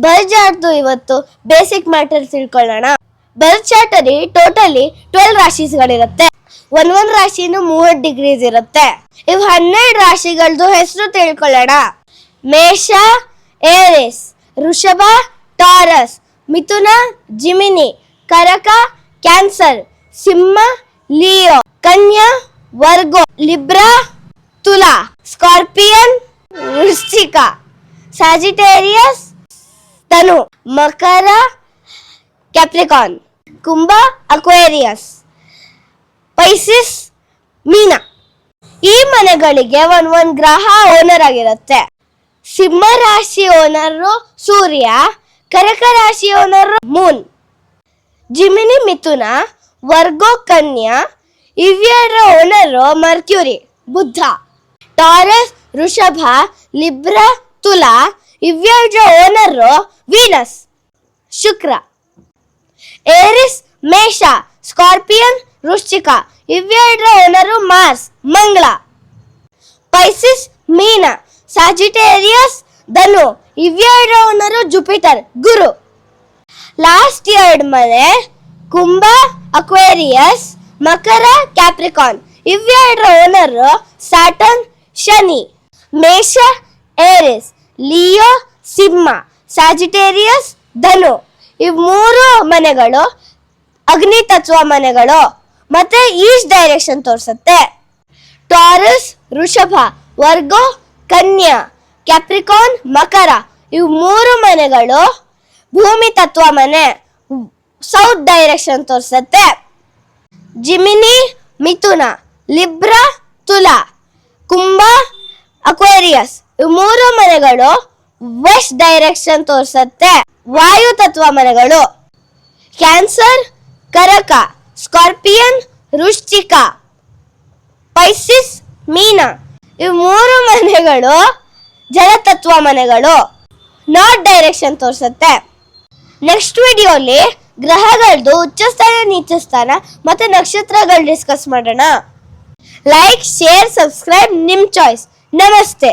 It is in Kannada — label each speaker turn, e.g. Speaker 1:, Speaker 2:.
Speaker 1: ಬರ್ತ್ ಚಾರ್ಟ್ ಇವತ್ತು ಬೇಸಿಕ್ ಮ್ಯಾಟರ್ ತಿಳ್ಕೊಳ್ಳೋಣ. ಬರ್ತ್ ಚಾರ್ಟ್ ಅಲ್ಲಿ ಟೋಟಲಿ 12 ರಾಶಿಗಳಿರುತ್ತೆ. ಒಂದೊಂದು ರಾಶಿನೂ 30 ಡಿಗ್ರೀಸ್ ಇರುತ್ತೆ. ಇವು 12 ರಾಶಿಗಳದ್ದು ಹೆಸರು ತಿಳ್ಕೊಳ್ಳೋಣ. ಮೇಷ ಏರಿಸ್, ವೃಷಭ ಟಾರಸ್, ಮಿಥುನ ಜಿಮಿನಿ, ಕರಕ ಕ್ಯಾನ್ಸರ್, ಸಿಂಹ ಲಿಯೋ, ಕನ್ಯಾ ವರ್ಗೋ, ಲಿಬ್ರಾ ತುಲಾ, ಸ್ಕಾರ್ಪಿಯನ್ ವೃಶ್ಚಿಕ, ಸ್ಯಾಜಿಟೇರಿಯಸ್ ಧನು, ಮಕರ ಕ್ಯಾಪ್ರಿಕಾನ್, ಕುಂಭ ಅಕ್ವೇರಿಯಸ್, ಪೈಸಿಸ್ ಮೀನ. ಈ ಮನೆಗಳಿಗೆ ಒಂದೊಂದು ಗ್ರಹ ಓನರ್ ಆಗಿರುತ್ತೆ. ಸಿಂಹ ರಾಶಿ ಓನರು ಸೂರ್ಯ, ಕರಕ ರಾಶಿ ಓನರು ಮೂನ್, ಜಿಮಿನಿ ಮಿಥುನ, ವರ್ಗೋ ಕನ್ಯಾ, ಇವ್ಯರ ಓನರು ಮರ್ಕ್ಯೂರಿ ಬುದ್ಧ, ಟಾರಸ್ ವೃಷಭ, ಲಿಬ್ರಾ ತುಲಾ, ಇವ್ಯರ ಓನರು ವೀನಸ್ ಶುಕ್ರ, ಏರಿಸ್ ಮೇಷ, ಸ್ಕಾರ್ಪಿಯನ್ ವೃಶ್ಚಿಕ, ಇವ್ಯರ ಓನರು ಮಾರ್ಸ್ ಮಂಗಳ, ಪೈಸಿಸ್ ಮೀನ, ಸ್ಯಾಜಿಟೇರಿಯಸ್ ಧನು, ಇವ್ಯರ ಓನರು ಜುಪಿಟರ್ ಗುರು. ಲಾಸ್ಟ್ 2 ಮನೆ ಕುಂಭ ಅಕ್ವೇರಿಯಸ್, ಮಕರ ಕ್ಯಾಪ್ರಿಕಾನ್, ಇವ್ಯರ ಓನರು ಸ್ಯಾಟರ್ನ್ ಶನಿ. ಮೇಷ ಏರಿಸ್, ಲಿಯೋ ಸಿಂಹ, ಸ್ಯಾಜಿಟೇರಿಯಸ್ ಧನು. ಇವ್ 3 ಮನೆಗಳು ಅಗ್ನಿ ತತ್ವ ಮನೆಗಳು ಮತ್ತೆ ಈಸ್ಟ್ ಡೈರೆಕ್ಷನ್ ತೋರಿಸುತ್ತೆ. ಟಾರಸ್ ವೃಷಭ, ವರ್ಗೋ ಕನ್ಯಾ, ಕ್ಯಾಪ್ರಿಕಾನ್ ಮಕರ, ಇವು 3 ಮನೆಗಳು ಭೂಮಿ ತತ್ವ ಮನೆ ಸೌತ್ ಡೈರೆಕ್ಷನ್ ತೋರಿಸುತ್ತೆ. ಜಿಮಿನಿ ಮಿಥುನ, ಲಿಬ್ರಾ ತುಲಾ, ಕುಂಭ ಅಕ್ವೇರಿಯಸ್, ಇವು 3 ಮನೆಗಳು ವೆಸ್ಟ್ ಡೈರೆಕ್ಷನ್ ತೋರಿಸುತ್ತೆ ವಾಯು ತತ್ವ ಮನೆಗಳು. ಕ್ಯಾನ್ಸರ್ ಕರಕ, ಸ್ಕಾರ್ಪಿಯನ್ ವೃಶ್ಚಿಕ, ಪೈಸಿಸ್ ಮೀನ, ಇವು 3 ಮನೆಗಳು ಜಲತತ್ವ ಮನೆಗಳು ನಾರ್ತ್ ಡೈರೆಕ್ಷನ್ ತೋರಿಸುತ್ತೆ. ನೆಕ್ಸ್ಟ್ ವಿಡಿಯೋಲಿ ಗ್ರಹಗಳದ್ದು ಉಚ್ಚಸ್ಥಾನ ನೀಚ ಸ್ಥಾನ ಮತ್ತೆ ನಕ್ಷತ್ರಗಳು ಡಿಸ್ಕಸ್ ಮಾಡೋಣ. ಲೈಕ್ ಶೇರ್ ಸಬ್ಸ್ಕ್ರೈಬ್ ನಿಮ್ ಚಾಯ್ಸ್. ನಮಸ್ತೆ.